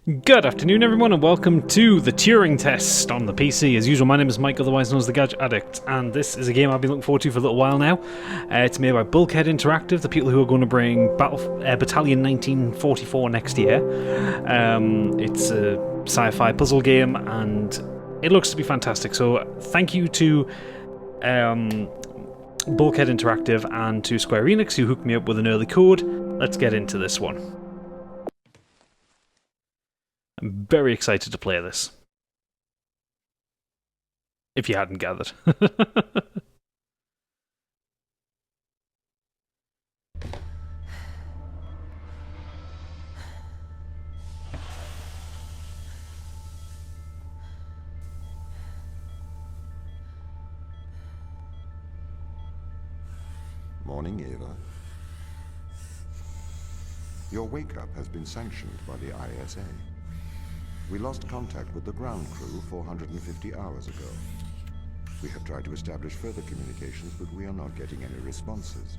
Good afternoon everyone and welcome to the Turing test on the PC. As usual, my name is Mike, otherwise known as the Gadget Addict, and this is a game I've been looking forward to for a little while now. It's made by Bulkhead Interactive, the people who are going to bring Battalion 1944 next year. It's a sci-fi puzzle game and it looks to be fantastic, so thank you to Bulkhead Interactive and to Square Enix who hooked me up with an early code. Let's get into this one. I'm very excited to play this. If you hadn't gathered. Morning, Ava. Your wake-up has been sanctioned by the ISA. We lost contact with the ground crew 450 hours ago. We have tried to establish further communications, but we are not getting any responses.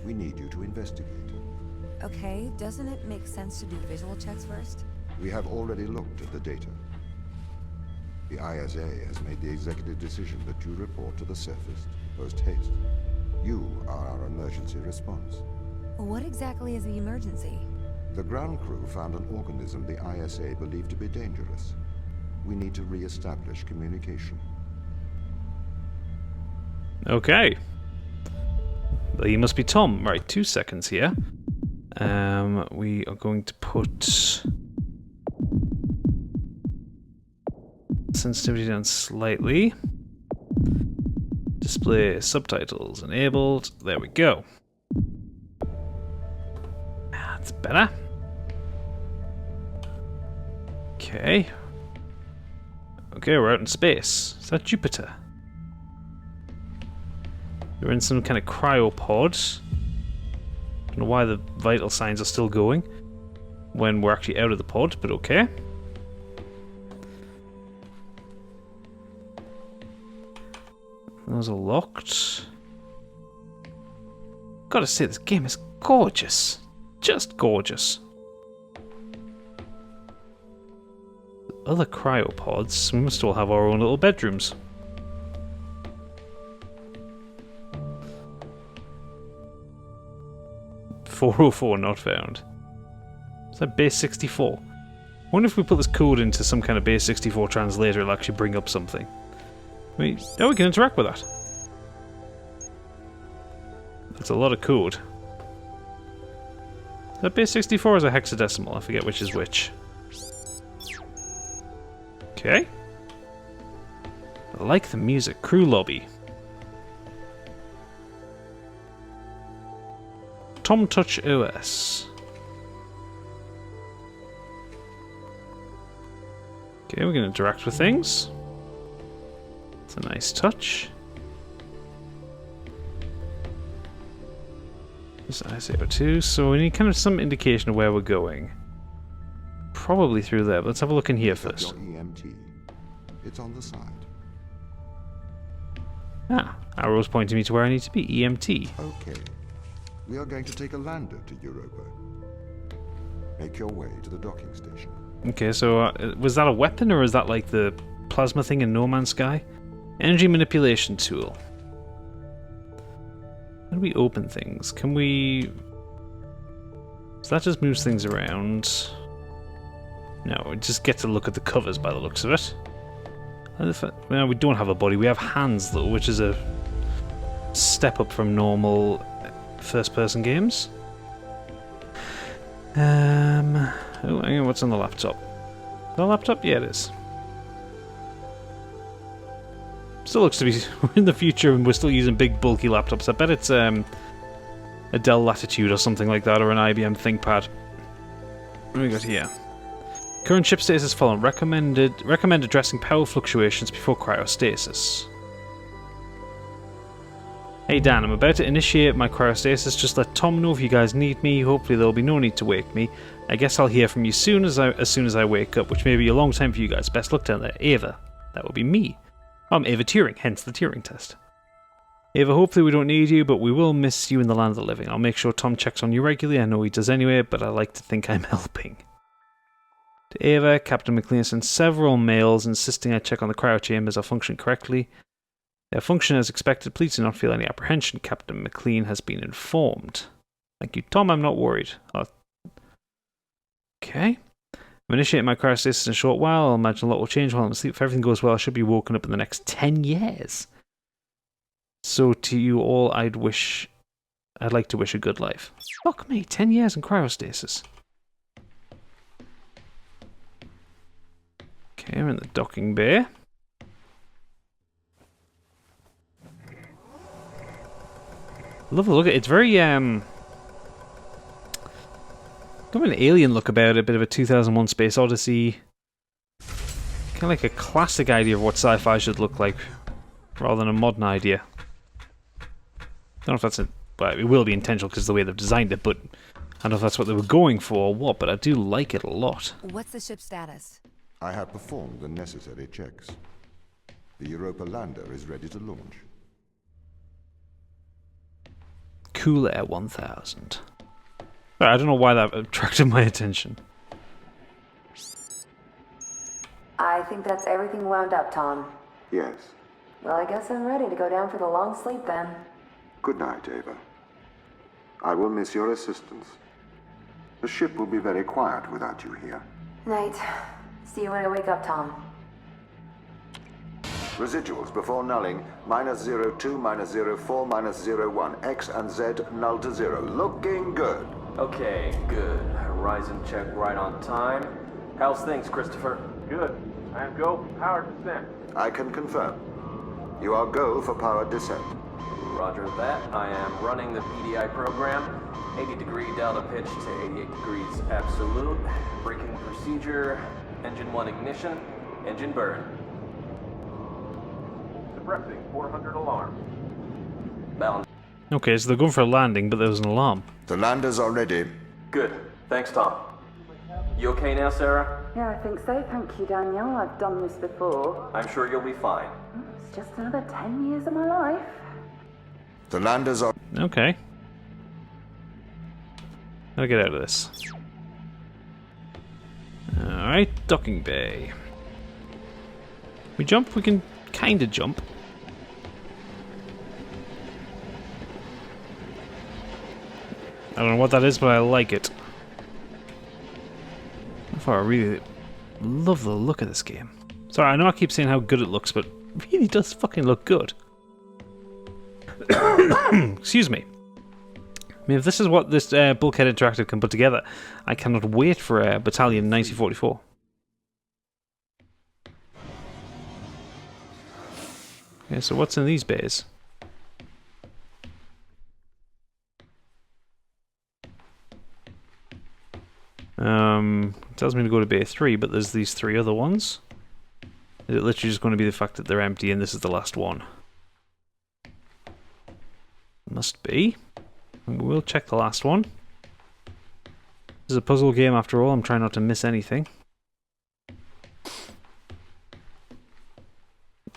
We need you to investigate. Okay, doesn't it make sense to do visual checks first? We have already looked at the data. The ISA has made the executive decision that you report to the surface post-haste. You are our emergency response. What exactly is the emergency? The ground crew found an organism the ISA believed to be dangerous. We need to re-establish communication. Okay. Well, you must be Tom. Right, 2 seconds here. We are going to put sensitivity down slightly. Display subtitles enabled. There we go. That's better. Okay. Okay, we're out in space. Is that Jupiter? We're in some kind of cryopod. Don't know why the vital signs are still going when we're actually out of the pod, but okay. Those are locked. Gotta say, this game is gorgeous. Just gorgeous. Other cryopods. We must all have our own little bedrooms. .404 not found. Is that base 64? I wonder if we put this code into some kind of base 64 translator, it'll actually bring up something. Oh, we can interact with that. That's a lot of code. Is that base 64 or is that hexadecimal? I forget which is which. Okay. I like the music. Crew lobby. Tom Touch OS. Okay, we're going to interact with things. It's a nice touch. This ISA02, so we need kind of some indication of where we're going. Probably through there, but let's have a look in here first. Your EMT. It's on the side. Ah, arrow's pointing me to where I need to be. EMT. Okay. We are going to take a lander to Europa. Make your way to the docking station. Okay, so was that a weapon or is that like the plasma thing in No Man's Sky? Energy manipulation tool. How do we open things? Can we... So that just moves things around. No, we just get to look at the covers by the looks of it. Well, we don't have a body. We have hands though, which is a step up from normal first-person games. Oh, hang on, what's on the laptop? The laptop? Yeah, it is. Still looks to be in the future and we're still using big bulky laptops. I bet it's a Dell Latitude or something like that, or an IBM ThinkPad. What do we got here? Current ship status fallen. Recommend addressing power fluctuations before cryostasis. Hey Dan, I'm about to initiate my cryostasis. Just let Tom know if you guys need me. Hopefully there'll be no need to wake me. I guess I'll hear from you as soon as I wake up, which may be a long time for you guys. Best luck down there. Ava. That would be me. I'm Ava Turing, hence the Turing test. Ava, hopefully we don't need you, but we will miss you in the land of the living. I'll make sure Tom checks on you regularly. I know he does anyway, but I like to think I'm helping. To Ava, Captain McLean sent several mails insisting I check on the cryo chambers are functioning correctly. They function as expected. Please do not feel any apprehension. Captain McLean has been informed. Thank you, Tom. I'm not worried. Okay. I'm initiating my cryostasis in a short while. I'll imagine a lot will change while I'm asleep. If everything goes well, I should be woken up in the next 10 years. So to you all, I'd like to wish a good life. Fuck me, 10 years in cryostasis. Okay, we're in the docking bay. Love the look at it. It's very got an alien look about it, a bit of a 2001 Space Odyssey. Kind of like a classic idea of what sci-fi should look like, rather than a modern idea. I don't know if that's well, it will be intentional because of the way they've designed it, but I don't know if that's what they were going for or what, but I do like it a lot. What's the ship's status? I have performed the necessary checks. The Europa lander is ready to launch. Cool Air 1000. I don't know why that attracted my attention. I think that's everything wound up, Tom. Yes. Well, I guess I'm ready to go down for the long sleep then. Good night, Ava. I will miss your assistance. The ship will be very quiet without you here. Night. See you when I wake up, Tom. Residuals before nulling, -02, -04, -01. X and Z null to 0. Looking good. Okay, good. Horizon check right on time. How's things, Christopher? Good. I am go for power descent. I can confirm. You are go for power descent. Roger that. I am running the PDI program. 80-degree delta pitch to 88 degrees absolute. Braking procedure. Engine 1 ignition. Engine burn. Suppressing 400 alarm. Balance. Okay, so they're going for a landing, but there was an alarm. The landers are ready. Good. Thanks, Tom. You okay now, Sarah? Yeah, I think so. Thank you, Daniel. I've done this before. I'm sure you'll be fine. It's just another 10 years of my life. The landers are... Okay. I'll get out of this. Alright, docking bay. We jump? We can kinda jump. I don't know what that is, but I like it. So far, I really love the look of this game. Sorry, I know I keep saying how good it looks, but it really does fucking look good. Excuse me. I mean, if this is what this Bulkhead Interactive can put together, I cannot wait for Battalion 1944. Okay, so what's in these bays? It tells me to go to bay 3, but there's these 3 other ones. Is it literally just going to be the fact that they're empty and this is the last one? Must be. We'll check the last one. This is a puzzle game after all. I'm trying not to miss anything.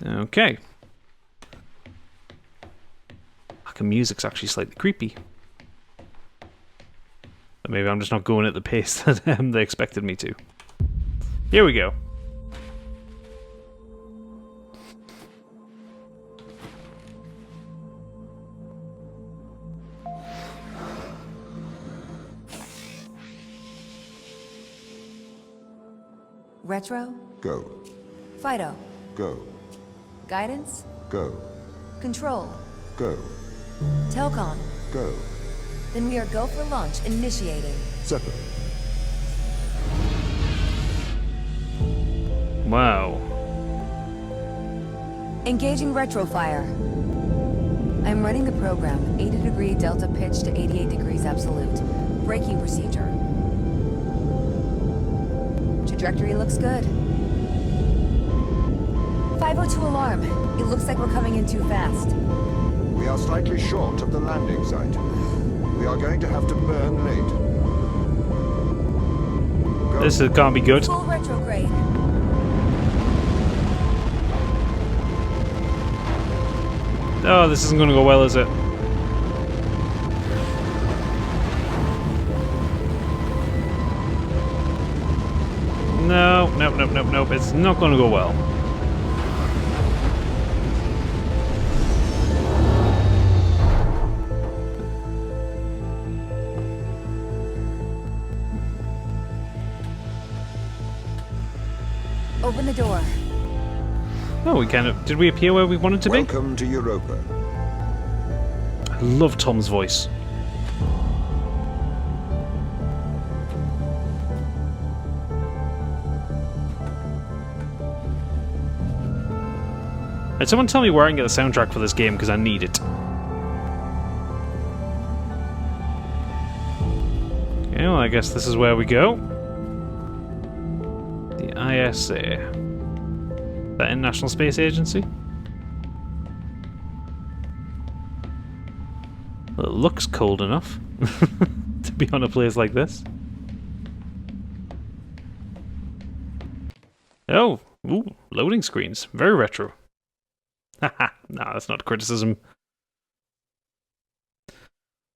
Okay. The music's actually slightly creepy. But maybe I'm just not going at the pace that they expected me to. Here we go. Retro? Go. Fido? Go. Guidance? Go. Control? Go. Telcon? Go. Then we are go for launch, initiating. Zeppelin. Wow. Engaging retrofire. I'm running the program, 80-degree delta pitch to 88 degrees absolute. Braking procedure. Trajectory looks good. 502 alarm. It looks like we're coming in too fast. We are slightly short of the landing site. We are going to have to burn late. Go. This can't be good. Full retrograde. Oh, this isn't going to go well, is it? No, nope, nope, nope, nope. It's not going to go well. Open the door. Oh, we kind of... Did we appear where we wanted to be? Welcome to Europa. I love Tom's voice. Right, someone tell me where I can get the soundtrack for this game, because I need it. Okay, well, I guess this is where we go. The ISA. That International Space Agency? Well, it looks cold enough to be on a place like this. Oh, ooh, loading screens. Very retro. Haha, no, that's not criticism.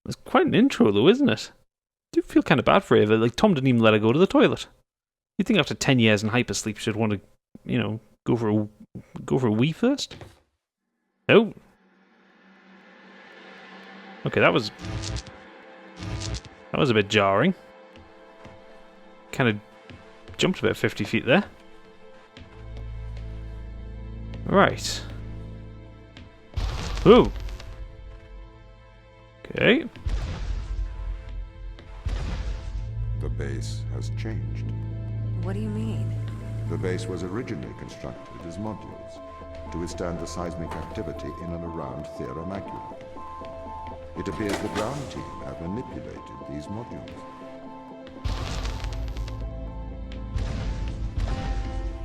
It's quite an intro though, isn't it? I do feel kind of bad for Ava. Like, Tom didn't even let her go to the toilet. You'd think after 10 years in hypersleep she'd want to, you know, go for a wee first? Oh. Okay, that was a bit jarring. Kind of jumped about 50 feet there. Right. Ooh. Okay. The base has changed. What do you mean? The base was originally constructed as modules to withstand the seismic activity in and around Thera Macula. It appears the ground team have manipulated these modules.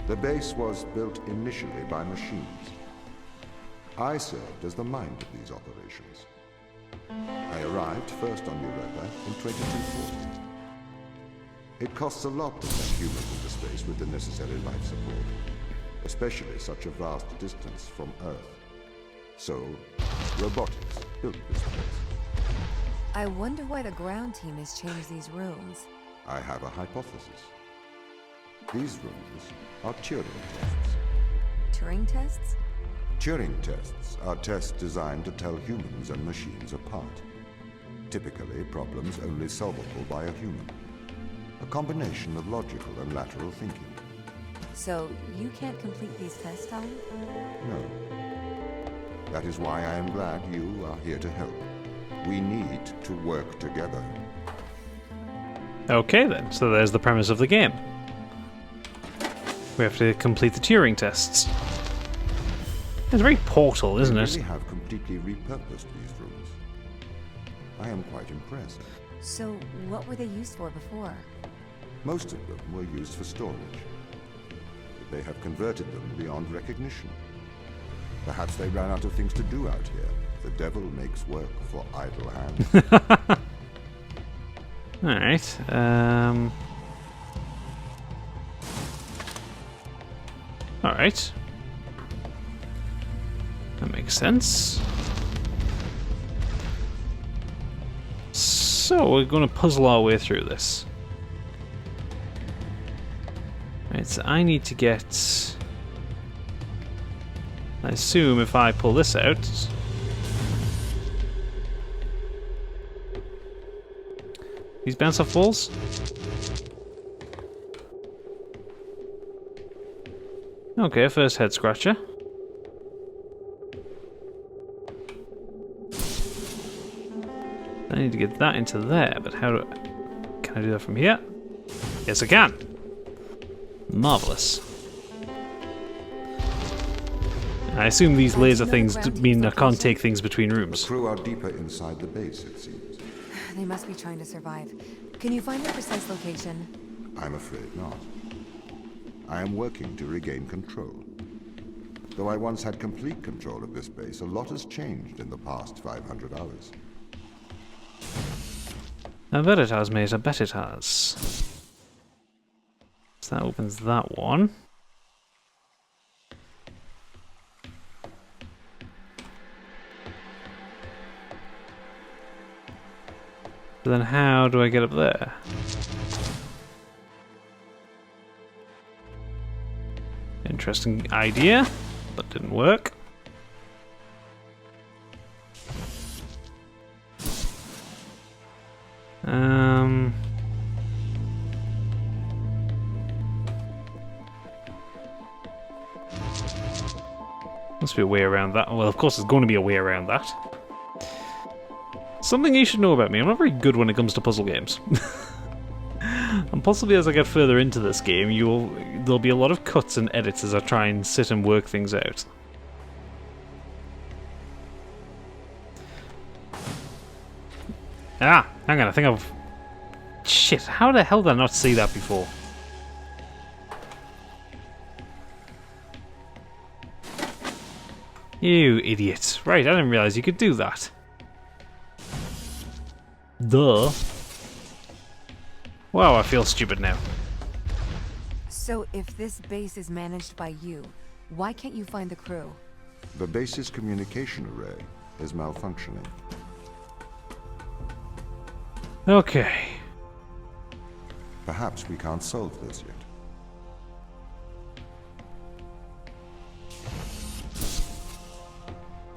The base was built initially by machines. I served as the mind of these operations. I arrived first on Europa in 2240. It costs a lot to send humans into space with the necessary life support, especially such a vast distance from Earth. So, robotics built this place. I wonder why the ground team has changed these rooms. I have a hypothesis. These rooms are Turing tests. Turing tests? Turing tests are tests designed to tell humans and machines apart. Typically, problems only solvable by a human. A combination of logical and lateral thinking. So, you can't complete these tests, Tom? No. That is why I am glad you are here to help. We need to work together. Okay then, so there's the premise of the game. We have to complete the Turing tests. It's very Portal, isn't We it? really have completely repurposed these rooms. I am quite impressed. So, what were they used for before? Most of them were used for storage. But they have converted them beyond recognition. Perhaps they ran out of things to do out here. The devil makes work for idle hands. Alright, Alright. That makes sense. So, we're going to puzzle our way through this. Right, so I need to get... I assume if I pull this out... These bounce off walls? Okay, first head scratcher. I need to get that into there, but how do I... Can I do that from here? Yes, I can! Marvellous. I assume these laser things mean I can't take things between rooms. The crew are deeper inside the base, it seems. They must be trying to survive. Can you find their precise location? I'm afraid not. I am working to regain control. Though I once had complete control of this base, a lot has changed in the past 500 hours. I bet it has, mate. I bet it has. So that opens that one. But then how do I get up there? Interesting idea, but didn't work. Must be a way around that. Well, of course there's going to be a way around that. Something you should know about me, I'm not very good when it comes to puzzle games. And possibly as I get further into this game, there'll be a lot of cuts and edits as I try and sit and work things out. Ah, hang on, I think I've... Shit, how the hell did I not see that before? You idiot. Right, I didn't realise you could do that. Duh. Wow, I feel stupid now. So if this base is managed by you, why can't you find the crew? The base's communication array is malfunctioning. Okay. Perhaps we can't solve this yet.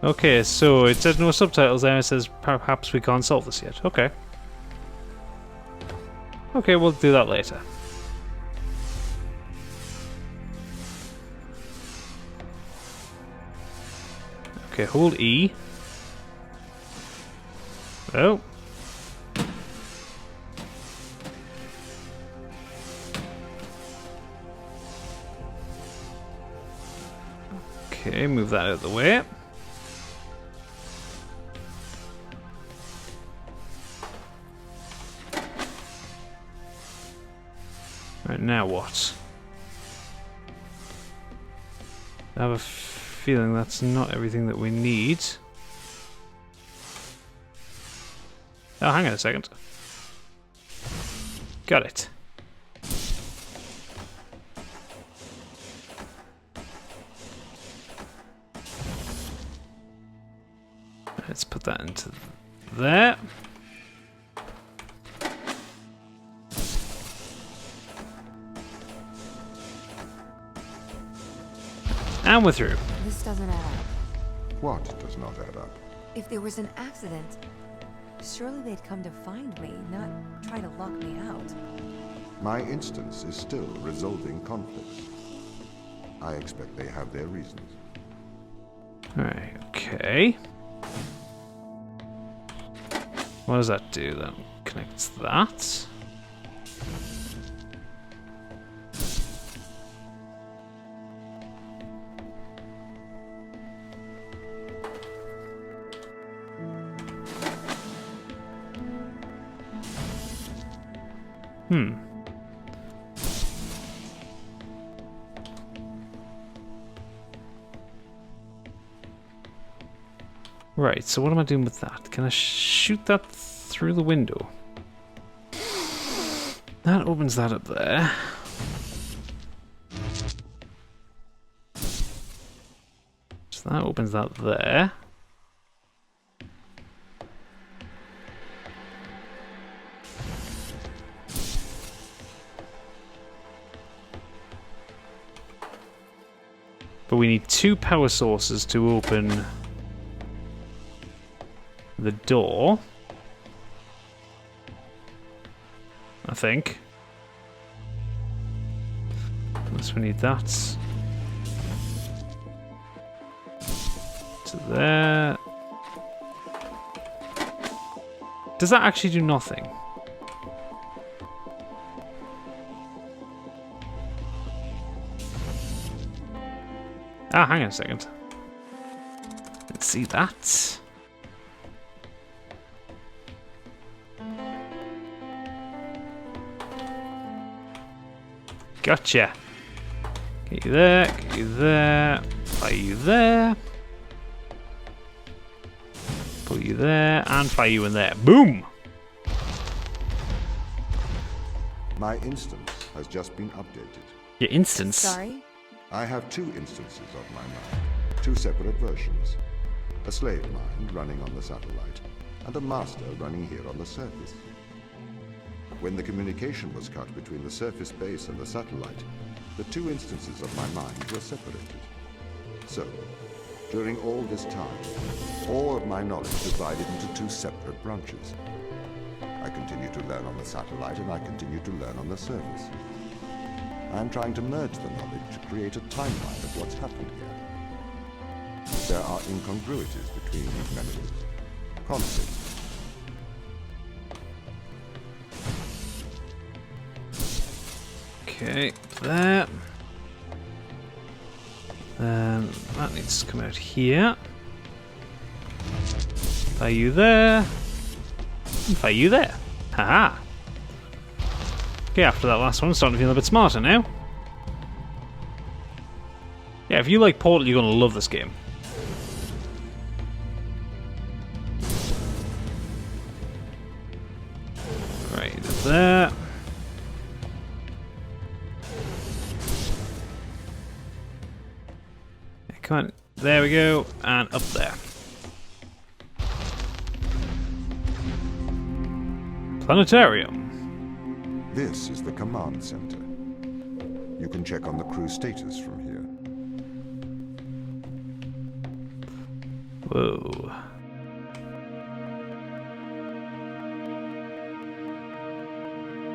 Okay, so it says no subtitles there, it says perhaps we can't solve this yet. Okay. Okay, we'll do that later. Okay, hold E. Oh. Okay, move that out of the way. Right, now what? I have a feeling that's not everything that we need. Oh, hang on a second. Got it. Let's put that into there. And we're through. This doesn't add up. What does not add up? If there was an accident, surely they'd come to find me, not try to lock me out. My instance is still resolving conflicts. I expect they have their reasons. Alright, okay. What does that do then? Connects that. Right, so what am I doing with that? Can I shoot that through the window? That opens that up there. So that opens that there. But we need 2 power sources to open the door, I think. Unless we need that. To there. Does that actually do nothing? Ah, hang on a second. Let's see that. Gotcha. Get you there, get you there, fire you there. Put you there, and fire you in there. Boom! My instance has just been updated. Your instance? Sorry? I have 2 instances of my mind, 2 separate versions. A slave mind running on the satellite, and a master running here on the surface. When the communication was cut between the surface base and the satellite, the two instances of my mind were separated. So, during all this time, all of my knowledge divided into two separate branches. I continue to learn on the satellite, and I continue to learn on the surface. I'm trying to merge the knowledge to create a timeline of what's happened here. There are incongruities between these memories. Conflicts. Okay, there. Then that needs to come out here. Fire you there. And fire you there. Haha. Okay, after that last one, I'm starting to feel a bit smarter now. Yeah, if you like Portal, you're going to love this game. Right, there. Come on, there we go, and up there. Planetarium. This is the command center. You can check on the crew status from here. Whoa.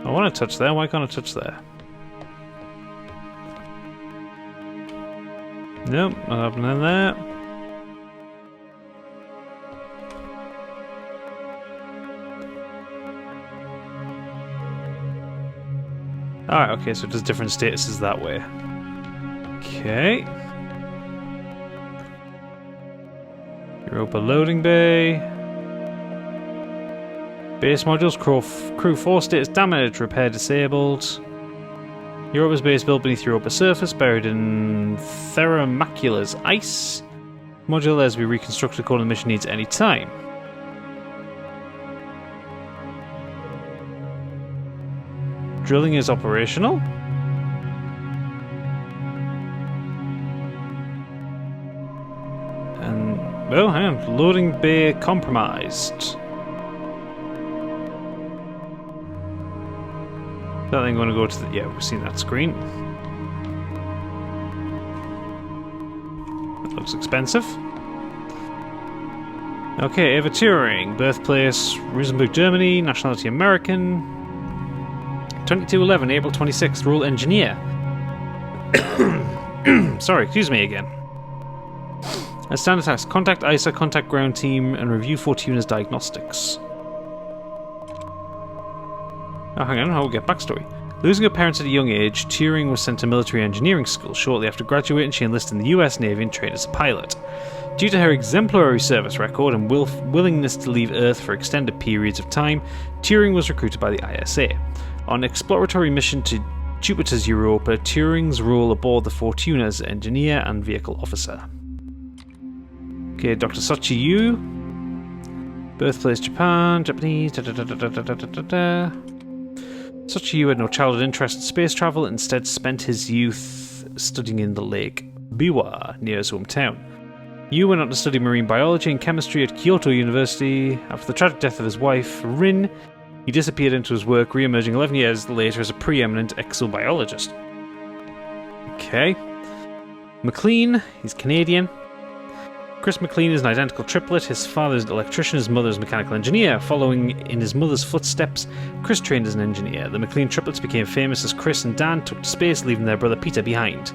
I want to touch there, why can't I touch there? Nope, not happening there. Alright, okay, so it does different statuses that way. Okay. Europa loading bay. Base modules, crew 4 status damaged, repair disabled. Europa's base built beneath Europa's surface, buried in Macula's ice. Module is to be reconstructed according to the mission needs any time. Drilling is operational. And, well, hang on. Loading bay compromised. That thing going to go to the... Yeah, we've seen that screen. That looks expensive. Okay, Ava Turing. Birthplace, Rosenberg, Germany. Nationality, American. 2211, April 26th. Role, engineer. Sorry, excuse me again. As standard task, contact ISA, contact ground team, and review Fortuna's diagnostics. Oh, hang on, I'll get backstory. Losing her parents at a young age, Turing was sent to military engineering school. Shortly after graduating, she enlisted in the US Navy and trained as a pilot. Due to her exemplary service record and willingness to leave Earth for extended periods of time, Turing was recruited by the ISA. On exploratory mission to Jupiter's Europa, Turing's role aboard the Fortuna as engineer and vehicle officer. Okay, Dr. Sochi Yu. Birthplace Japan, Japanese, Sochi Yu had no childhood interest in space travel, instead spent his youth studying in the lake Biwa, near his hometown. Yu went on to study marine biology and chemistry at Kyoto University. After the tragic death of his wife, Rin, he disappeared into his work, re-emerging 11 years later as a preeminent exobiologist. Okay. McLean, he's Canadian. Chris McLean is an identical triplet. His father is an electrician, his mother is a mechanical engineer. Following in his mother's footsteps, Chris trained as an engineer. The McLean triplets became famous as Chris and Dan took to space, leaving their brother Peter behind.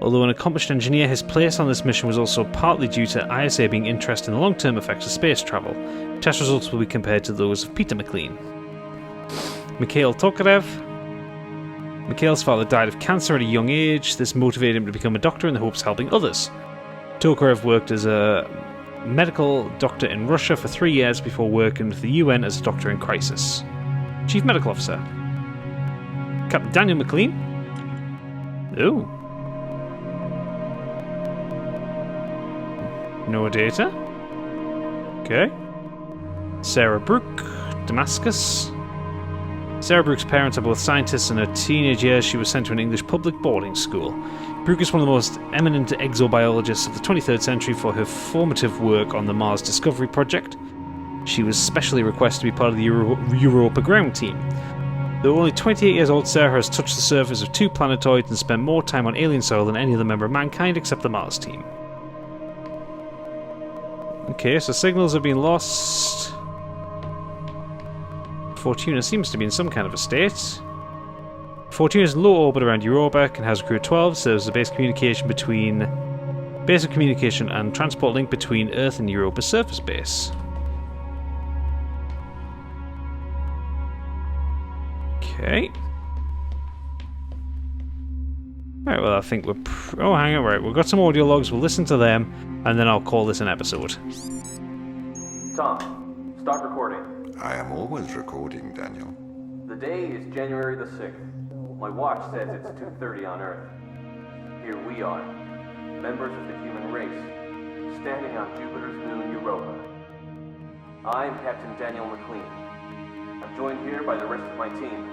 Although an accomplished engineer, his place on this mission was also partly due to ISA being interested in the long-term effects of space travel. Test results will be compared to those of Peter McLean. Mikhail Tokarev. Mikhail's father died of cancer at a young age. This motivated him to become a doctor in the hopes of helping others. Tokarev worked as a medical doctor in Russia for 3 years before working for the UN as a doctor in crisis. Chief Medical Officer. Captain Daniel McLean. Oh. No data. Okay. Sarah Brooke, Damascus. Sarah Brooke's parents are both scientists. In her teenage years, she was sent to an English public boarding school. Brooke is one of the most eminent exobiologists of the 23rd century for her formative work on the Mars Discovery Project. She was specially requested to be part of the Europa ground team. Though only 28 years old, Sarah has touched the surface of 2 planetoids and spent more time on alien soil than any other member of mankind except the Mars team. Okay, so signals have been lost. Fortuna seems to be in some kind of a state. Fortuna is in low orbit around Europa, can house a crew of 12, serves as a basic communication and transport link between Earth and Europa's surface base. Okay. Right, well, I think we're... oh, hang on, right. We've got some audio logs. We'll listen to them, and then I'll call this an episode. Tom, start recording. I am always recording, Daniel. The day is January the 6th. My watch says it's 2:30 on Earth. Here we are, members of the human race, standing on Jupiter's moon Europa. I'm Captain Daniel McLean. I'm joined here by the rest of my team.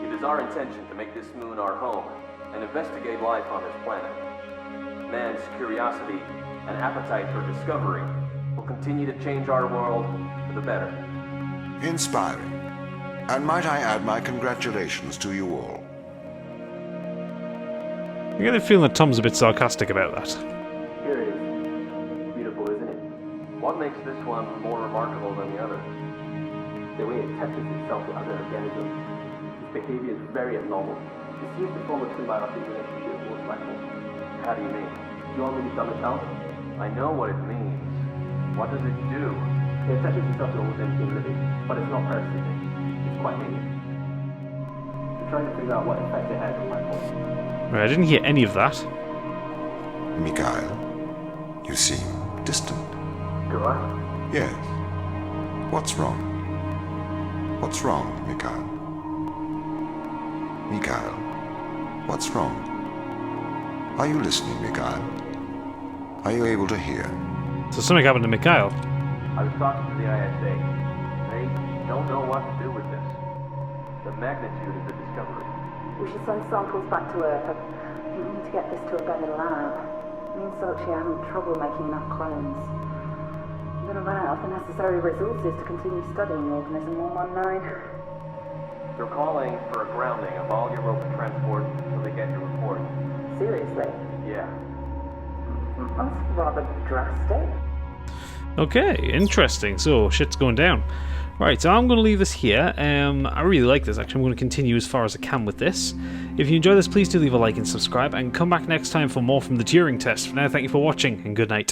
It is our intention to make this moon our home and investigate life on this planet. Man's curiosity and appetite for discovery will continue to change our world for the better. Inspiring. And might I add my congratulations to you all. I get the feeling that Tom's a bit sarcastic about that. Here it is. Beautiful, isn't it? What makes this one more remarkable than the others? The way it attaches itself to other organisms. Its behavior is very abnormal. It seems to form a symbiotic relationship with life forms. How do you mean? Do you want me to dumb it down? I know what it means. What does it do? It attaches itself to almost anything living, but it's not parasitic. It's quite alien. We're trying to figure out what effect it has on life forms. Right, I didn't hear any of that. Mikhail, you seem distant. Do I? Yes. What's wrong? What's wrong, Mikhail? Mikhail, what's wrong? Are you listening, Mikhail? Are you able to hear? So something happened to Mikhail. I was talking to the ISA. They don't know what to do with this. The magnitude of the discovery. We should send samples back to Earth. We need to get this to a better lab. Me and Sochi are having trouble making enough clones. I'm going to run out of the necessary resources to continue studying organism 119. They're calling for a grounding of all Europa transport until they get your report. Seriously? Yeah. That's rather drastic. Okay, interesting. So, shit's going down. Right, so I'm going to leave this here. I really like this, actually. I'm going to continue as far as I can with this. If you enjoy this, please do leave a like and subscribe, and come back next time for more from the Turing test. For now, thank you for watching, and good night.